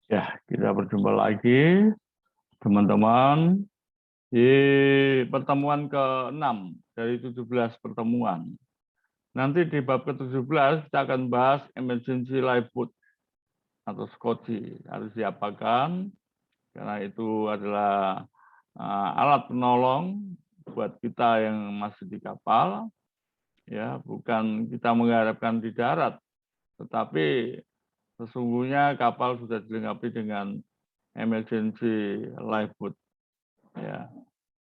Ya, kita berjumpa lagi, teman-teman, di pertemuan ke-6 dari 17 pertemuan. Nanti di bab ke-17 kita akan bahas emergency lifeboat atau SCOTI. Harus diapakan, karena itu adalah alat penolong buat kita yang masih di kapal, ya, bukan kita mengharapkan di darat, tetapi sesungguhnya kapal sudah dilengkapi dengan emergency lifeboat. Ya,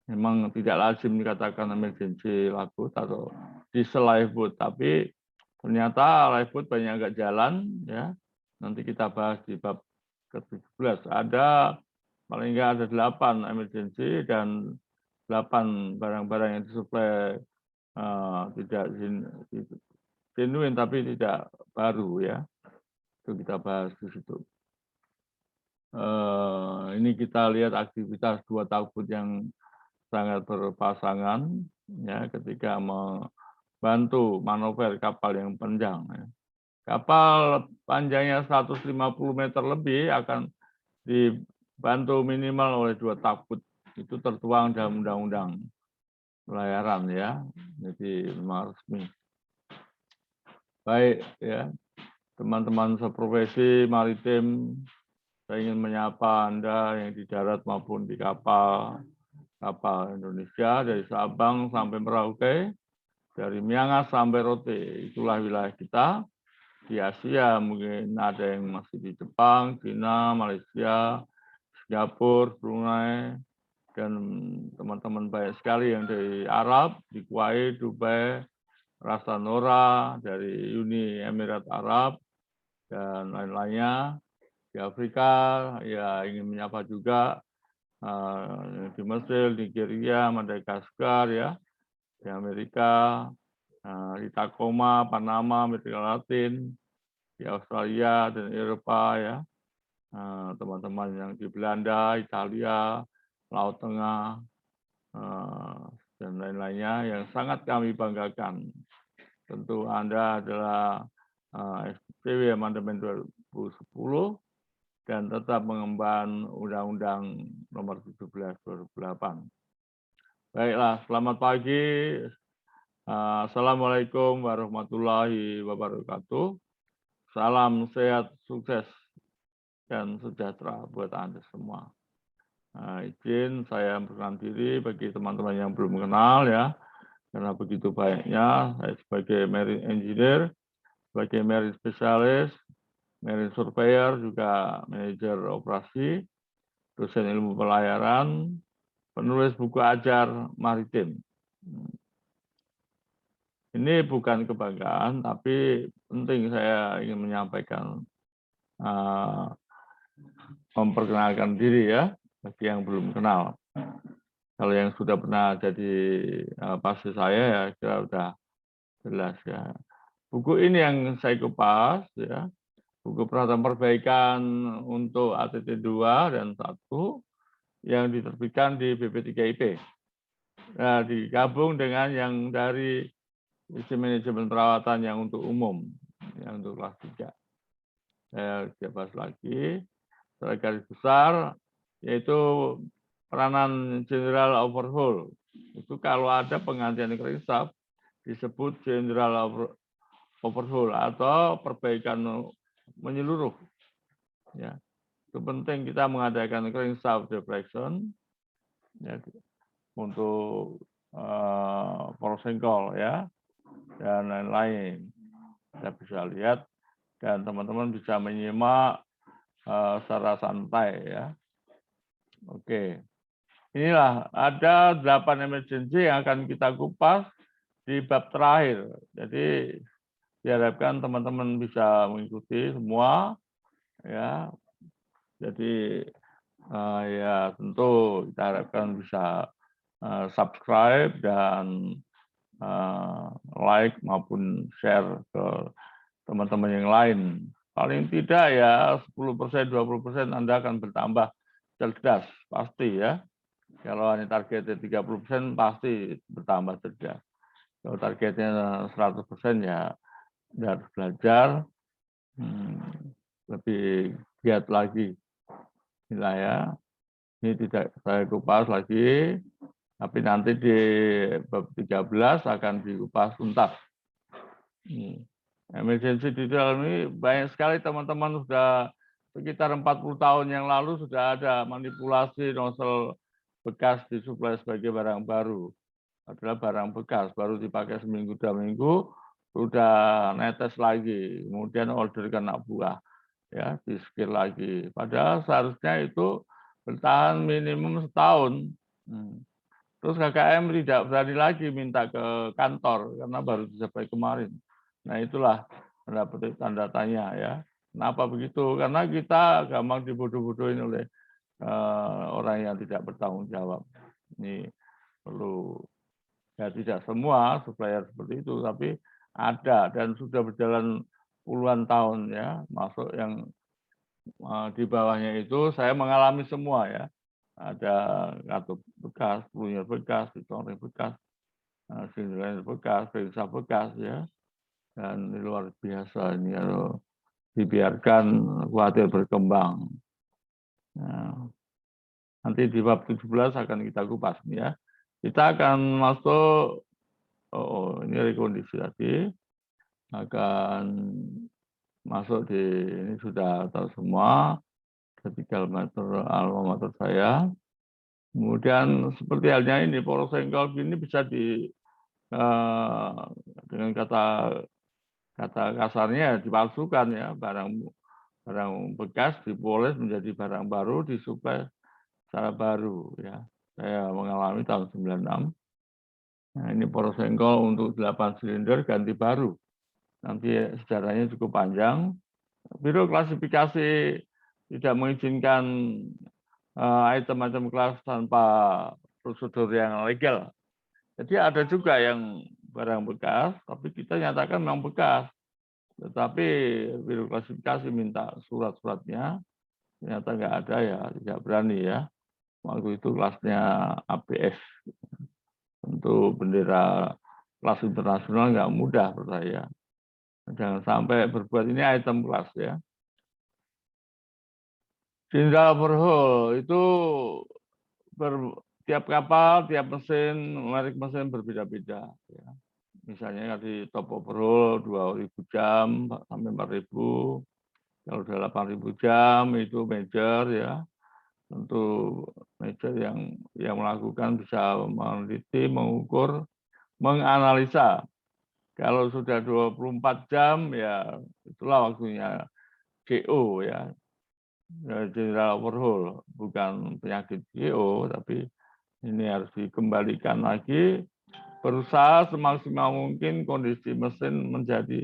memang tidak lazim dikatakan emergency lifeboat atau diesel lifeboat, tapi ternyata lifeboat banyak nggak jalan. Ya, nanti kita bahas di bab ke-17. Ada paling nggak ada 8 emergency dan 8 barang-barang yang disuplai tidak genuine tapi tidak baru, ya. Itu kita bahas di situ. Ini kita lihat aktivitas 2 tugboat yang sangat berpasangan, ya, ketika membantu manuver kapal yang panjang. Ya. Kapal panjangnya 150 meter lebih akan dibantu minimal oleh 2 tugboat. Itu tertuang dalam undang-undang pelayaran, ya. Jadi memang resmi. Baik, ya, teman-teman seprofesi maritim, saya ingin menyapa Anda yang di darat maupun di kapal Indonesia, dari Sabang sampai Merauke, dari Miangas sampai Rote. Itulah wilayah kita. Di Asia mungkin ada yang masih di Jepang, China, Malaysia, Singapura, Brunei, dan teman-teman banyak sekali yang dari Arab, di Kuwait, Dubai, Ras Tanura, dari Uni Emirat Arab, dan lain-lainnya. Di Afrika, ya ingin menyapa juga di Mesir, Nigeria, Madagaskar, ya, di Amerika, di Tacoma, Panama, Amerika Latin, di Australia dan Eropa, ya, teman-teman yang di Belanda, Italia, Laut Tengah, dan lain-lainnya yang sangat kami banggakan. Tentu Anda adalah SPW Amandemen 2010 dan tetap mengemban Undang-Undang Nomor 17 2008. Baiklah, selamat pagi. Assalamualaikum warahmatullahi wabarakatuh. Salam sehat, sukses, dan sejahtera buat Anda semua. Izin saya memperkenalkan diri bagi teman-teman yang belum mengenal, ya, karena begitu banyaknya. Saya sebagai marine engineer, sebagai marine spesialis, marine surveyor, juga manajer operasi, dosen ilmu pelayaran, penulis buku ajar maritim. Ini bukan kebanggaan, tapi penting saya ingin menyampaikan, memperkenalkan diri, ya, bagi yang belum kenal. Kalau yang sudah pernah jadi pasti saya, ya, kira sudah jelas, ya. Buku ini yang saya kupas, ya, buku peraturan perbaikan untuk ATT 2 dan 1 yang diterbitkan di BP3IP. Nah, digabung dengan yang dari isi manajemen perawatan yang untuk umum, yang untuk kelas 3. Saya bahas lagi, secara garis besar, yaitu peranan general overhaul. Itu kalau ada penggantian crankshaft disebut general overhaul atau perbaikan menyeluruh. Ya, itu penting kita mengadakan crankshaft deflection, ya, untuk porosengkol, ya, dan lain-lain. Kita bisa lihat dan teman-teman bisa menyimak secara santai, ya. Oke. Inilah ada 8 emergency yang akan kita kupas di bab terakhir. Jadi diharapkan teman-teman bisa mengikuti semua, ya. Jadi ya tentu kita harapkan bisa subscribe dan like maupun share ke teman-teman yang lain. Paling tidak ya 10%, 20% Anda akan bertambah cerdas, pasti, ya. Kalau hanya targetnya 30% pasti bertambah cerdas. Kalau targetnya 100% ya harus belajar lebih giat lagi Inilah ya, ini tidak saya kupas lagi, tapi nanti di bab 13 akan dikupas tuntas. Emergency detail ini banyak sekali teman-teman, sudah sekitar 40 tahun yang lalu sudah ada manipulasi nozzle bekas disuplai sebagai barang baru. Adalah barang bekas, baru dipakai seminggu 2 minggu, sudah netes lagi, kemudian order ke anak buah, ya di skill lagi. Padahal seharusnya itu bertahan minimum setahun. Terus KKM tidak berani lagi minta ke kantor karena baru dicapai kemarin. Nah itulah tanda tanya ya. Kenapa begitu? Karena kita gampang dibodoh-bodohin oleh orang yang tidak bertanggung jawab. Ini perlu, ya tidak semua supplier seperti itu, tapi ada dan sudah berjalan puluhan tahun ya. Masuk yang di bawahnya itu saya mengalami semua ya. Ada kartu bekas, punya bekas, ditoreng bekas, sindiran bekas, periksa bekas ya. Dan ini luar biasa ini kalau dibiarkan khawatir berkembang. Nah, nanti di bab 17 akan kita kupas ya. Kita akan masuk, ini rekondisi tadi, akan masuk di, ini sudah tahu semua, ketika alma mater saya. Kemudian seperti halnya ini, poros engkol ini bisa dengan kata kasarnya dipalsukan ya, barang bekas dipoles menjadi barang baru, disuplai secara baru ya. Saya mengalami tahun 96. Nah, ini poros engkol untuk 8 silinder ganti baru. Nanti sejarahnya cukup panjang. Biro klasifikasi tidak mengizinkan item-item kelas tanpa prosedur yang legal. Jadi ada juga yang barang bekas, tapi kita nyatakan memang bekas. Tetapi biro klasifikasi minta surat-suratnya, ternyata nggak ada ya, tidak berani ya. Waktu itu kelasnya ABS. Tentu bendera kelas internasional nggak mudah menurut saya. Jangan sampai berbuat ini item kelas ya. General overhaul itu tiap kapal, tiap mesin, merek mesin berbeda-beda. Ya. Misalnya di top overhaul 2.000 jam sampai 4.000. Kalau sudah 8.000 jam itu major ya. Tentu major yang melakukan bisa meneliti, mengukur, menganalisa. Kalau sudah 24 jam ya itulah waktunya GO ya. General overhaul, bukan penyakit GO, tapi ini harus dikembalikan lagi, berusaha semaksimal mungkin kondisi mesin menjadi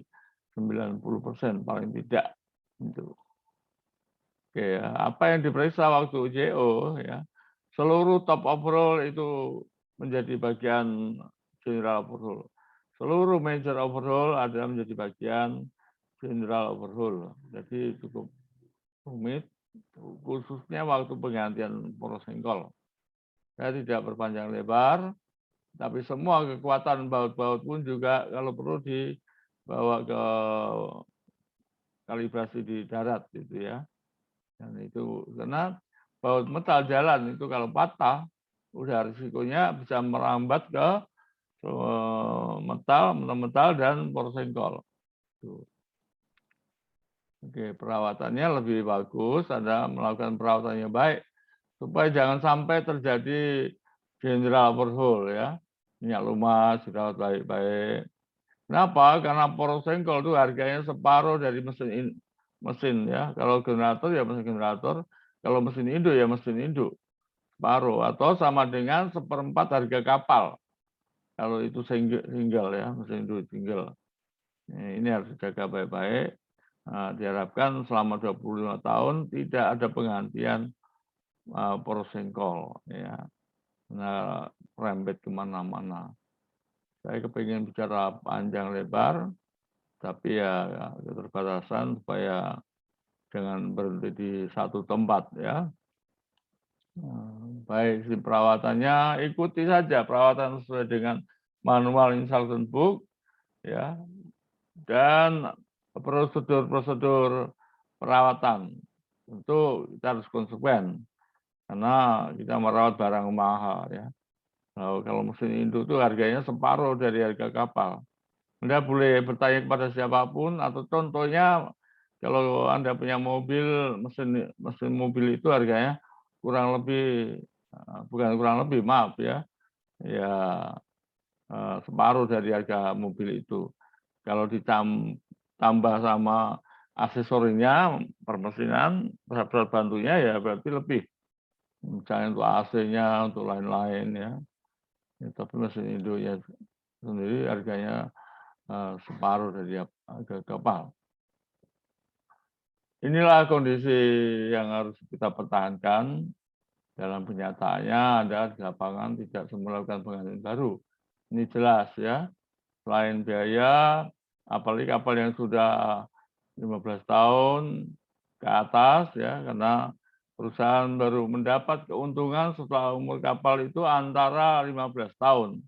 90% paling tidak. Oke, apa yang diperiksa waktu JO ya, seluruh top overhaul itu menjadi bagian general overhaul. Seluruh major overhaul adalah menjadi bagian general overhaul. Jadi cukup rumit, khususnya waktu penggantian poros engkol. Saya tidak berpanjang lebar, tapi semua kekuatan baut-baut pun juga kalau perlu dibawa ke kalibrasi di darat gitu ya. Dan itu karena baut metal jalan itu kalau patah, udah risikonya bisa merambat ke metal dan poros engkol. Oke, perawatannya lebih bagus, Anda melakukan perawatan yang baik supaya jangan sampai terjadi general overhaul ya. Minyak lumas dirawat baik-baik. Kenapa? Karena poros engkol itu harganya separuh dari mesin ya. Kalau generator ya mesin generator, kalau mesin induk ya mesin induk. Separuh atau sama dengan 1/4 harga kapal. Kalau itu single ya, mesin induk single. Ini harus dijaga baik-baik. Nah, diharapkan selama 25 tahun tidak ada penggantian poros engkol ya. Nah, rembet kemana-mana. Saya kepingin bicara panjang lebar, tapi ya keterbatasan supaya jangan berhenti di satu tempat ya. Baik, perawatannya ikuti saja perawatan sesuai dengan manual instruction book ya, dan prosedur-prosedur perawatan tentu kita harus konsekuen karena kita merawat barang mahal ya. Nah, kalau mesin induk itu harganya separuh dari harga kapal. Anda boleh bertanya kepada siapapun atau contohnya kalau Anda punya mobil, mesin mobil itu harganya kurang lebih bukan kurang lebih, maaf ya, ya separuh dari harga mobil itu. Kalau ditambah sama aksesorinya, permesinan, perabot bantunya ya berarti lebih. Misalnya untuk AC-nya, untuk lain-lain ya. Ya, tapi mesin induknya sendiri harganya separuh dari harga kapal. Inilah kondisi yang harus kita pertahankan. Dalam kenyataannya Anda di lapangan tidak semua melakukan penggantian baru. Ini jelas ya. Selain biaya, apalagi kapal yang sudah 15 tahun ke atas ya, karena perusahaan baru mendapat keuntungan setelah umur kapal itu antara 15 tahun.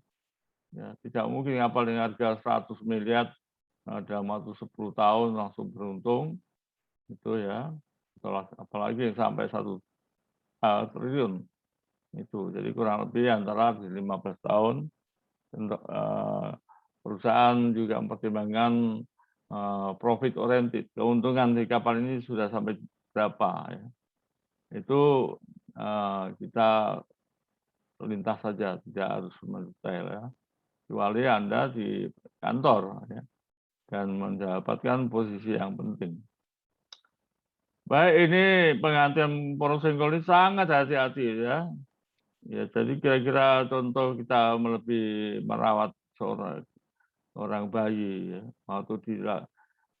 Ya, tidak mungkin kapal dengan harga 100 miliar dalam waktu 10 tahun langsung beruntung itu ya. Apalagi sampai 1 triliun itu. Jadi kurang lebih antara 15 tahun. Perusahaan juga mempertimbangkan profit oriented, keuntungan di kapal ini sudah sampai berapa ya. Itu kita lintas saja, tidak harus mendetail ya. Kecuali Anda di kantor ya, dan mendapatkan posisi yang penting. Baik, ini penggantian porosengkol ini sangat hati-hati ya. Ya, jadi kira-kira contoh kita lebih merawat seorang bayi ya. Waktu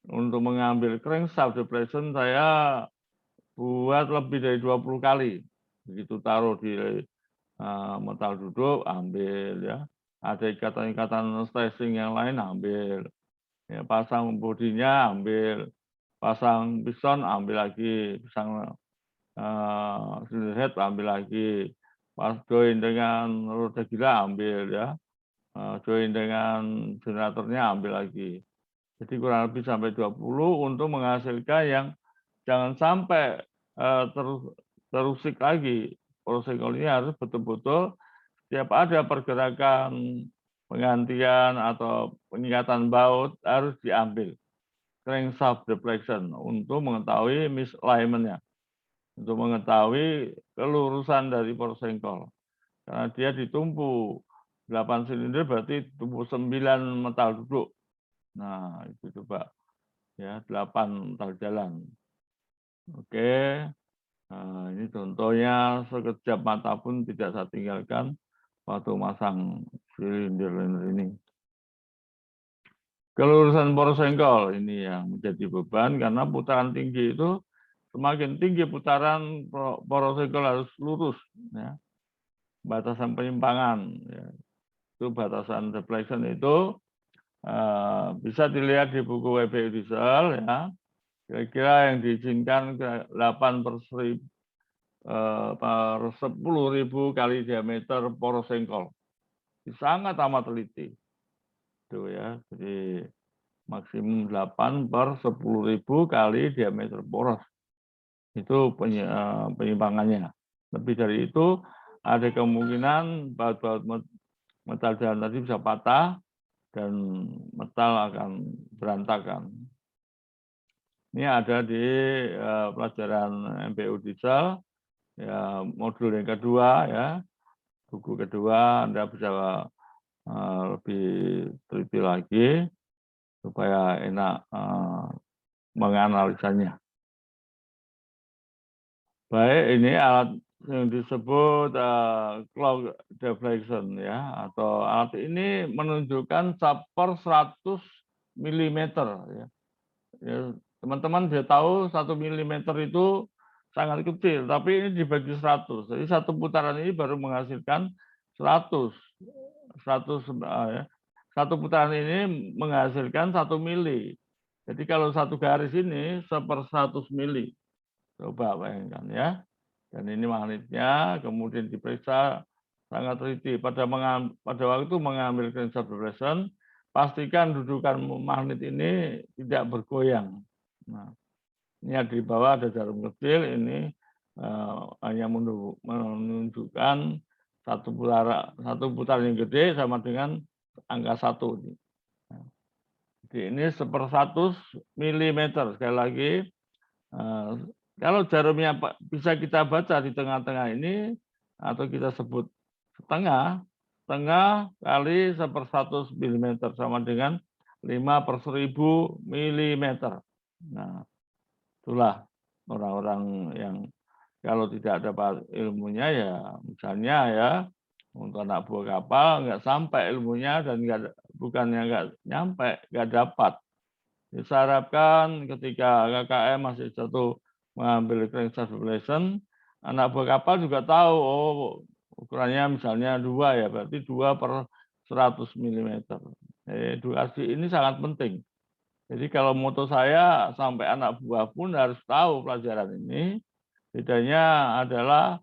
untuk mengambil crankshaft depression saya buat lebih dari 20 kali. Begitu taruh di metal duduk, ambil ya. Ada ikatan-ikatan stressing yang lain, ambil. Ya, pasang bodinya, ambil. Pasang piston, ambil lagi. Pasang cylinder head, ambil lagi. Pas join dengan roda gila, ambil ya. Join dengan generatornya, ambil lagi. Jadi kurang lebih sampai 20 untuk menghasilkan yang jangan sampai terusik lagi. Porosengkol ini harus betul-betul setiap ada pergerakan penggantian atau pengikatan baut harus diambil crankshaft deflection untuk mengetahui misalignment-nya, untuk mengetahui kelurusan dari porosengkol. Karena dia ditumpu 8 silinder berarti tumpu 9 metal duduk. Nah, itu coba ya 8 metal jalan. Oke. Nah, ini contohnya sekejap mata pun tidak saya tinggalkan waktu masang silinder ini. Kelurusan porosengkol ini yang menjadi beban karena putaran tinggi itu semakin tinggi putaran porosengkol harus lurus. Ya. Batasan penyimpangan, ya. Itu batasan deflection itu bisa dilihat di buku WBU diesel ya. Kira-kira yang diizinkan 8/1000 kali diameter porosengkol. Sangat amat teliti. Itu ya. Jadi maksimum 8/10.000 kali diameter poros. Itu penyimpangannya. Lebih dari itu ada kemungkinan baut-baut metal jalan tadi bisa patah dan metal akan berantakan. Ini ada di pelajaran MPU diesel ya, modul yang kedua ya, buku kedua. Anda bisa lebih teliti lagi supaya enak menganalisanya. Baik, ini alat yang disebut clock deflection ya, atau alat ini menunjukkan caper 100 mm ya. Teman-teman bisa tahu 1 mm itu sangat kecil, tapi ini dibagi 100. Jadi satu putaran ini baru menghasilkan 100. Ya. Satu putaran ini menghasilkan 1 mili. Jadi kalau satu garis ini 1/100 mili. Coba bayangkan ya. Dan ini magnetnya, kemudian diperiksa sangat teliti. Pada waktu mengambil crankshaft deflection, pastikan dudukan magnet ini tidak bergoyang. Nah, Ini di bawah ada jarum kecil, ini hanya menunjukkan satu putaran yang gede sama dengan angka 1. Jadi ini 1/100 milimeter. Sekali lagi, kalau jarumnya bisa kita baca di tengah-tengah ini, atau kita sebut setengah kali 1/100 milimeter sama dengan 5/1000 milimeter. Nah, itulah orang-orang yang kalau tidak dapat ilmunya ya, misalnya ya, untuk anak buah kapal nggak sampai ilmunya dan bukannya nggak nyampe, nggak dapat. Saya harapkan ketika KKM masih satu mengambil crankshaft deflation, anak buah kapal juga tahu, oh ukurannya misalnya 2 ya, berarti 2/100 milimeter. Edukasi ini sangat penting. Jadi kalau moto saya, sampai anak buah pun harus tahu pelajaran ini. Bedanya adalah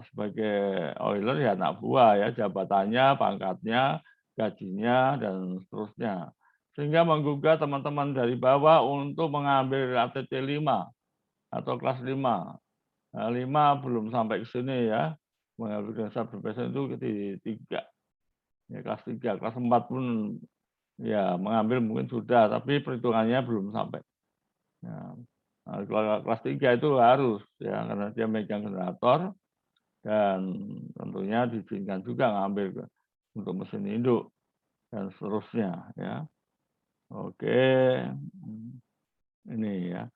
sebagai oiler ya anak buah ya, jabatannya, pangkatnya, gajinya, dan seterusnya. Sehingga menggugah teman-teman dari bawah untuk mengambil ATT 5 atau kelas 5. 5 belum sampai ke sini ya, mengambil crankshaft deflation itu di 3. Ya, kelas 3, kelas 4 pun ya mengambil mungkin sudah, tapi perhitungannya belum sampai. Nah, kelas 3 itu harus ya, karena dia megang generator dan tentunya diizinkan juga ngambil untuk mesin induk dan seterusnya ya. Oke, ini ya.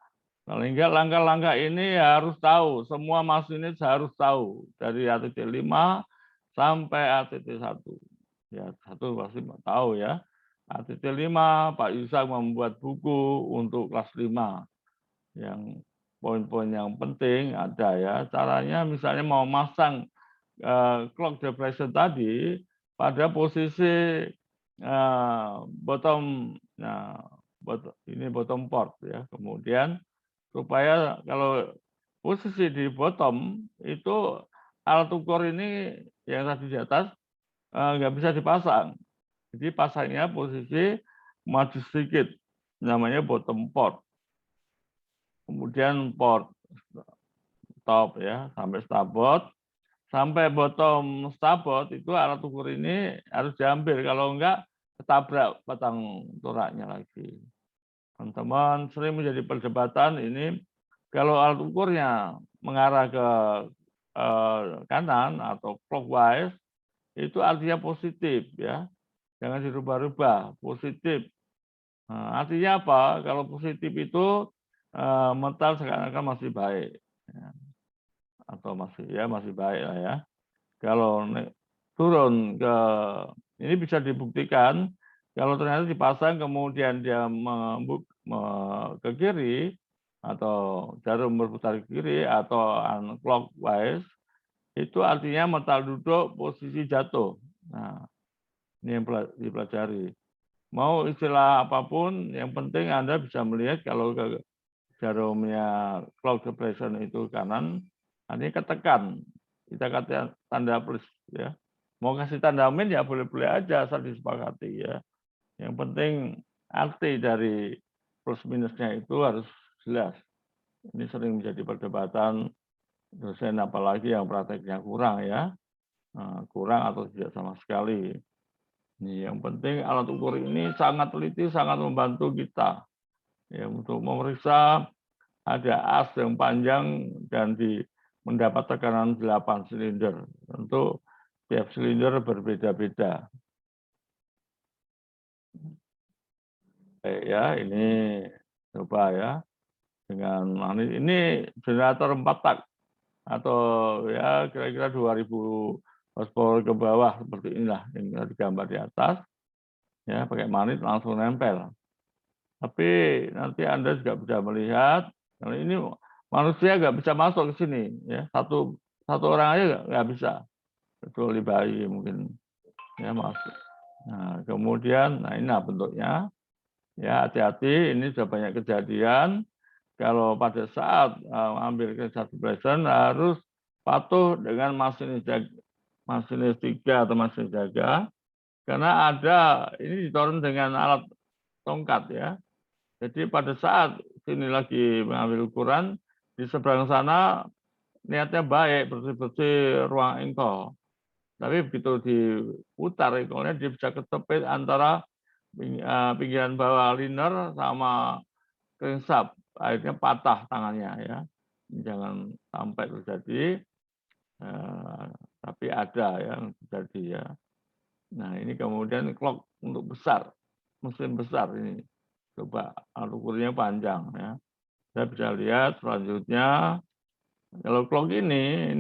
Paling enggak langkah-langkah ini harus tahu, semua masinis harus tahu dari ATT 5 sampai ATT 1. Ya, 1 pasti tahu ya. ATT 5 Pak Yusak membuat buku untuk kelas 5 yang poin-poin yang penting ada ya. Caranya misalnya mau masang clock deflection tadi pada posisi bottom, nah ini bottom port ya. Kemudian supaya kalau posisi di bottom itu alat ukur ini yang tadi di atas nggak bisa dipasang. Jadi pasangnya posisi maju sedikit, namanya bottom port. Kemudian port top ya, sampai starboard. Sampai bottom starboard itu alat ukur ini harus diambil, kalau enggak ketabrak batang toraknya lagi. Teman-teman sering menjadi perdebatan ini, kalau alat ukurnya mengarah ke kanan atau clockwise, itu artinya positif ya. Jangan dirubah-rubah, positif. Nah, artinya apa? Kalau positif itu metal seakan-akan masih baik. Ya. Atau masih baik lah ya. Kalau turun ke ini bisa dibuktikan kalau ternyata dipasang kemudian dia ke kiri atau jarum berputar ke kiri atau clockwise, itu artinya metal duduk posisi jatuh. Nah, ini yang dipelajari. Mau istilah apapun, yang penting Anda bisa melihat kalau jarumnya clock deflection itu kanan, ini ketekan. Kita kata tanda plus ya. Mau kasih tanda min ya boleh-boleh aja asal disepakati ya. Yang penting arti dari plus minusnya itu harus jelas. Ini sering menjadi perdebatan dosen, apalagi yang prakteknya kurang ya. Kurang atau tidak sama sekali. Ini yang penting alat ukur ini sangat teliti, sangat membantu kita ya untuk memeriksa ada as yang panjang dan mendapat tekanan 8 silinder. Tentu tiap silinder berbeda-beda. Baik ya, ini coba ya dengan ini generator 4 tak atau ya kira-kira 2000 horsepower ke bawah, seperti inilah yang digambar di atas. Ya, pakai magnet langsung nempel. Tapi nanti Anda juga bisa melihat, kalau ini manusia nggak bisa masuk ke sini, ya satu orang aja nggak bisa, kecuali bayi mungkin ya masuk. Nah kemudian, nah ini bentuknya, ya hati-hati, ini sudah banyak kejadian. Kalau pada saat ambil crankshaft deflection harus patuh dengan masinis 3 atau masinis jaga, karena ada ini diturun dengan alat tongkat ya. Jadi pada saat sini lagi mengambil ukuran, di seberang sana niatnya baik, bersih-bersih ruang engkol. Tapi begitu diputar engkolnya, dia bisa ketepit antara pinggiran bawah liner sama crankshaft, akhirnya patah tangannya ya. Jangan sampai terjadi, tapi ada yang terjadi ya. Nah ini kemudian clock untuk besar, mesin besar ini. Coba ukurnya panjang ya. Saya bisa lihat selanjutnya. Kalau clock ini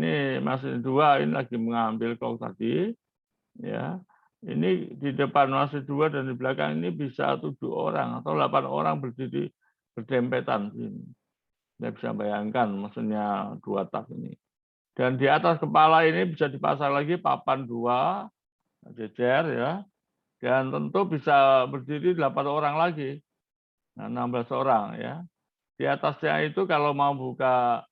mesin 2 ini lagi mengambil clock tadi, ya. Ini di depan mesin 2 dan di belakang ini bisa 7 orang atau 8 orang berdiri berdempetan sini. Saya bisa bayangkan mesinnya 2 tak ini. Dan di atas kepala ini bisa dipasang lagi papan 2 jejer ya. Dan tentu bisa berdiri 8 orang lagi. Nah, 16 orang ya. Di atasnya itu kalau mau buka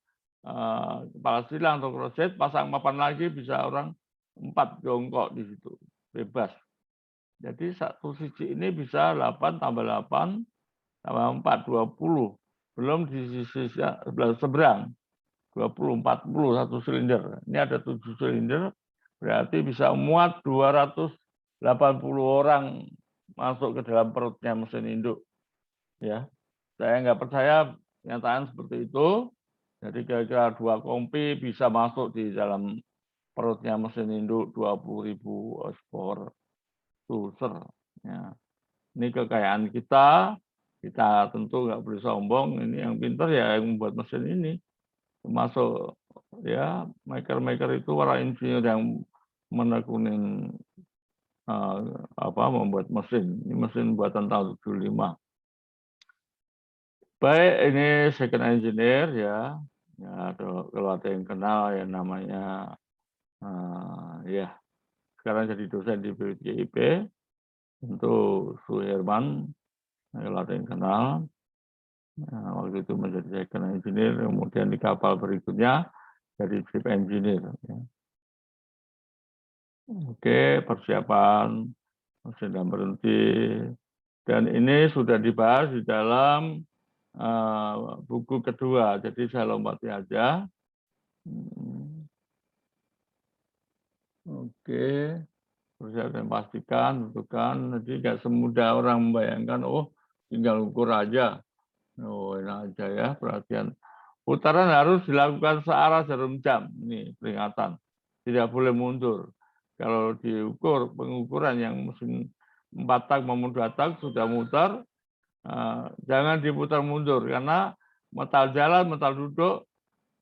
kepala silang atau kroset, pasang papan lagi bisa orang 4 jongkok di situ, bebas. Jadi satu sisi ini bisa 8 tambah 8 tambah 4, 20. Belum di sisi sebelah seberang, 20, 40, satu silinder. Ini ada 7 silinder, berarti bisa muat 280 orang masuk ke dalam perutnya mesin induk. Ya, saya nggak percaya kenyataan seperti itu. Jadi kira-kira 2 kompi bisa masuk di dalam perutnya mesin induk 20.000 horsepower suser. Ya. Ini kekayaan kita tentu nggak boleh sombong. Ini yang pintar ya yang membuat mesin ini. Termasuk ya maker-maker itu para insinyur yang menekunin membuat mesin. Ini mesin buatan tahun 75. Baik, ini second engineer ya. Ya, kalau ada yang kenal yang namanya ya sekarang jadi dosen di BPIP untuk Suherman, kalau ada yang kenal. Nah, waktu itu menjadi second engineer, kemudian di kapal berikutnya jadi chief engineer. Ya. Oke, persiapan sedang berhenti. Dan ini sudah dibahas di dalam buku kedua, jadi saya lompati aja. Oke, persiapan pastikan, tentukan. Jadi nggak semudah orang membayangkan, oh tinggal ukur aja. Oh enak aja ya, perhatian. Putaran harus dilakukan searah jarum jam. Ini peringatan. Tidak boleh mundur. Kalau diukur pengukuran yang mesin 4 tak maupun 2 tak sudah muter, jangan diputar mundur karena metal jalan, metal duduk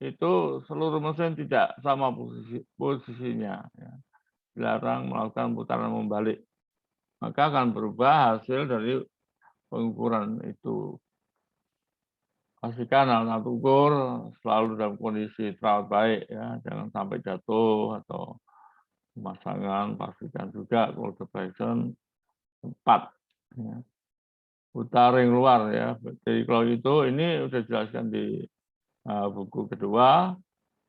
itu seluruh mesin tidak sama posisinya. Ya. Dilarang melakukan putaran membalik. Maka akan berubah hasil dari pengukuran itu. Pastikan alat ukur selalu dalam kondisi terawat baik ya, jangan sampai jatuh atau pemasangan. Pastikan juga kalau depression tepat. Ya. Putar ring luar ya. Jadi kalau itu ini sudah dijelaskan di buku kedua,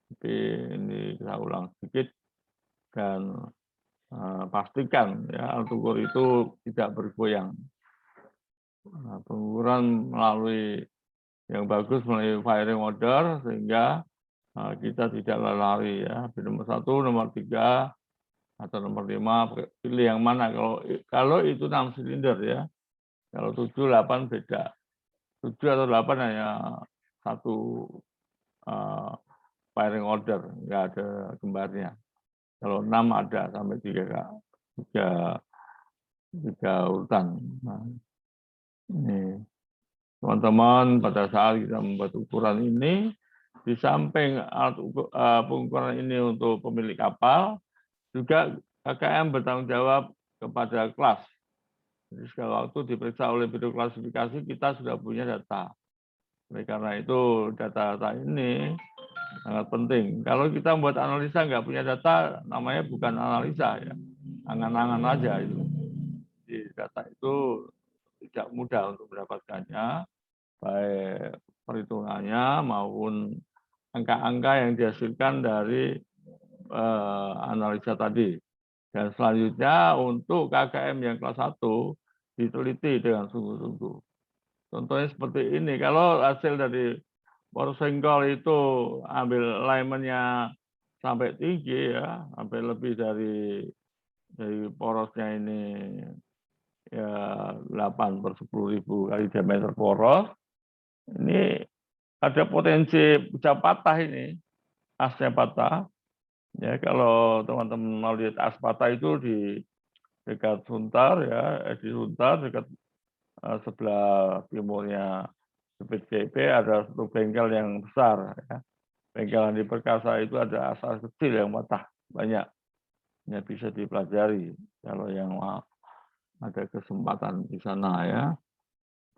tapi ini kita ulang sedikit dan pastikan ya alat ukur itu tidak bergoyang. Pengukuran melalui yang bagus melalui firing order sehingga kita tidak lari ya. Nomor 1, nomor 3 atau nomor 5 pilih yang mana. Kalau itu 6 silinder ya. Kalau 7, 8 beda. 7 atau 8 hanya satu firing order, nggak ada gembarnya. Kalau 6 ada sampai 3 urutan. Nah, ini teman-teman pada saat kita membuat ukuran ini, di samping alat pengukuran ini untuk pemilik kapal, juga KKM bertanggung jawab kepada kelas. Jadi segala waktu diperiksa oleh biro klasifikasi, kita sudah punya data. Oleh karena itu data-data ini sangat penting. Kalau kita membuat analisa nggak punya data, namanya bukan analisa ya, angan-angan aja itu. Jadi data itu tidak mudah untuk mendapatkannya, baik perhitungannya maupun angka-angka yang dihasilkan dari analisa tadi. Dan selanjutnya untuk KKM yang kelas 1 diteliti dengan sungguh-sungguh. Contohnya seperti ini, kalau hasil dari poros sengkol itu ambil alignment-nya sampai tinggi ya, sampai lebih dari porosnya ini ya 8/10.000 kali diameter poros, ini ada potensi bisa patah ini, asnya patah. Ya, kalau teman-teman mau lihat as patah itu di dekat Suntar ya, di Suntar dekat sebelah timurnya BPJP ada satu bengkel yang besar ya. Bengkelan di Perkasa itu ada as kecil yang patah banyak. Ya, bisa dipelajari kalau yang ada kesempatan di sana ya.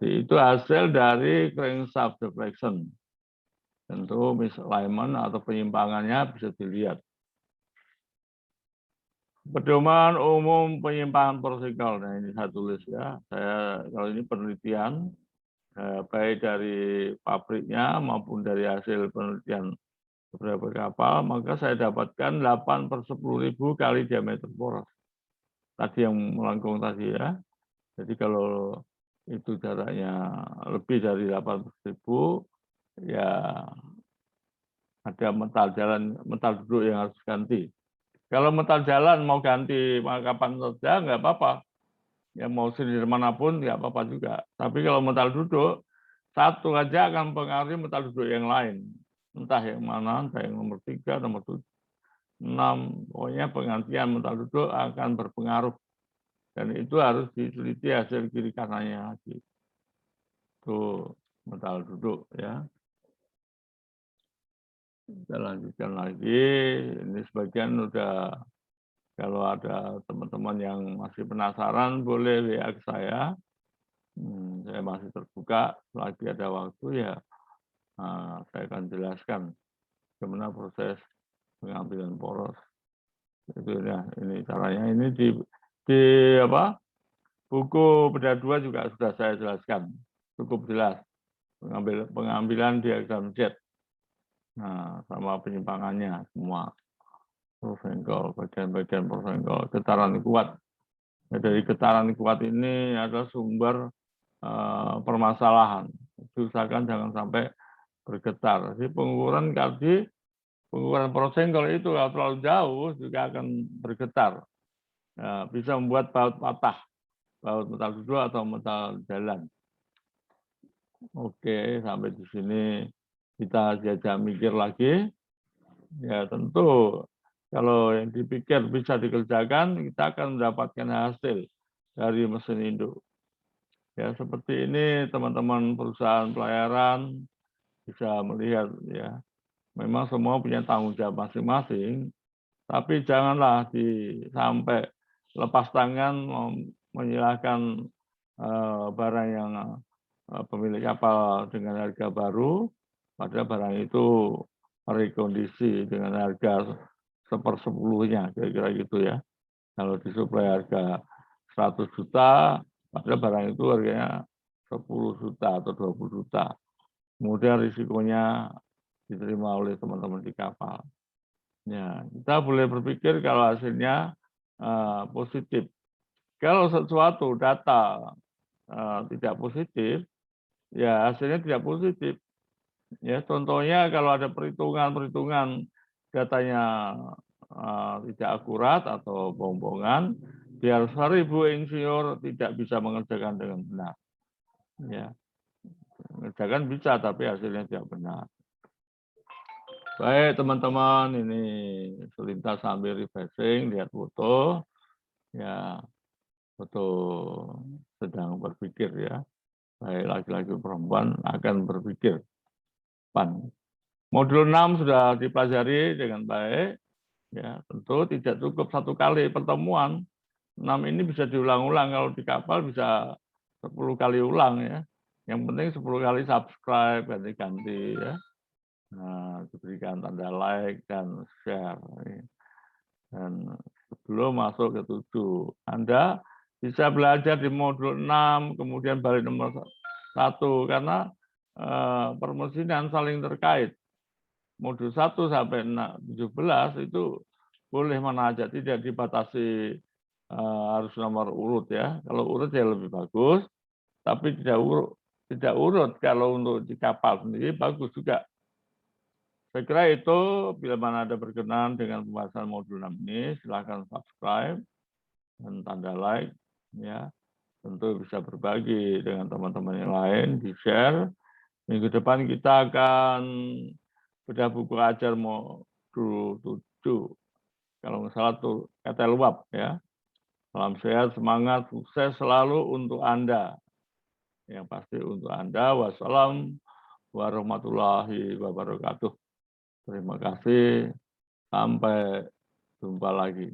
Itu hasil dari crankshaft deflection. Tentu misalignment atau penyimpangannya bisa dilihat. Pedoman umum penyimpangan prosikal. Nah, ini saya tulis ya. Saya kalau ini penelitian baik dari pabriknya maupun dari hasil penelitian beberapa kapal, maka saya dapatkan 8/10.000 kali diameter poros. Tadi yang melengkung tadi ya. Jadi kalau itu jaraknya lebih dari 8/1000, ya ada metal jalan, metal duduk yang harus ganti. Kalau metal jalan mau ganti kapan saja nggak apa-apa. Ya mau silinder manapun nggak apa-apa juga. Tapi kalau metal duduk, satu aja akan mempengaruhi metal duduk yang lain. Entah yang mana, entah yang nomor 3, nomor 7, 6. Pokoknya penggantian metal duduk akan berpengaruh. Dan itu harus diteliti hasil kiri kanannya lagi. Itu metal duduk ya. Kita lanjutkan lagi. Ini sebagian udah, kalau ada teman-teman yang masih penasaran boleh WA ke saya. Saya masih terbuka. Selagi ada waktu ya saya akan jelaskan bagaimana proses pengambilan poros. Itu ya, ini caranya. Ini di apa? Buku Bedah 2 juga sudah saya jelaskan. Cukup jelas. Pengambilan diagram Z. Nah, sama penyimpangannya semua. Prosengkol, bagian-bagian prosengkol, getaran kuat. Ya, dari getaran kuat ini adalah sumber permasalahan. Diusahakan jangan sampai bergetar. Jadi pengukuran prosengkol itu kalau terlalu jauh juga akan bergetar. Ya, bisa membuat baut patah, baut metal duduk atau metal jalan. Oke, sampai di sini kita jajak mikir lagi. Ya tentu kalau yang dipikir bisa dikerjakan, kita akan mendapatkan hasil dari mesin induk. Ya seperti ini teman-teman perusahaan pelayaran bisa melihat ya. Memang semua punya tanggung jawab masing-masing, tapi janganlah sampai lepas tangan menyilahkan barang yang pemilik kapal dengan harga baru, padahal barang itu merekondisi dengan harga 1/10-nya, kira-kira gitu ya. Kalau disuplai harga 100 juta, padahal barang itu harganya 10 juta atau 20 juta. Kemudian risikonya diterima oleh teman-teman di kapal. Ya, kita boleh berpikir kalau hasilnya positif. Kalau sesuatu data tidak positif, ya hasilnya tidak positif. Ya, contohnya kalau ada perhitungan datanya tidak akurat atau bohong-bohongan, biar 1000 insinyur tidak bisa mengerjakan dengan benar. Ya, mengerjakan bisa, tapi hasilnya tidak benar. Baik teman-teman, ini selintas sambil refreshing, lihat foto, ya foto sedang berpikir ya. Baik laki-laki perempuan akan berpikir. Modul 6 sudah dipelajari dengan baik, ya tentu tidak cukup satu kali pertemuan. 6 ini bisa diulang-ulang, kalau di kapal bisa 10 kali ulang ya. Yang penting 10 kali subscribe, ganti-ganti ya. Nah, diberikan tanda like dan share. Dan sebelum masuk ke 7, Anda bisa belajar di modul 6, kemudian balik nomor 1, karena permesinan saling terkait. Modul 1 sampai 17 itu boleh mana aja, tidak dibatasi harus nomor urut ya. Kalau urut ya lebih bagus, tapi tidak urut. tidak urut. Kalau untuk di kapal sendiri bagus juga. Saya kira itu, bila mana Anda berkenan dengan pembahasan modul 6 ini, silakan subscribe dan tanda like, ya. Tentu bisa berbagi dengan teman-teman yang lain, di-share. Minggu depan kita akan bedah buku ajar modul 7. Kalau nggak salah tuh kata luap, ya. Salam sehat, semangat, sukses selalu untuk Anda. Yang pasti untuk Anda. Wassalamualaikum warahmatullahi wabarakatuh. Terima kasih. Sampai jumpa lagi.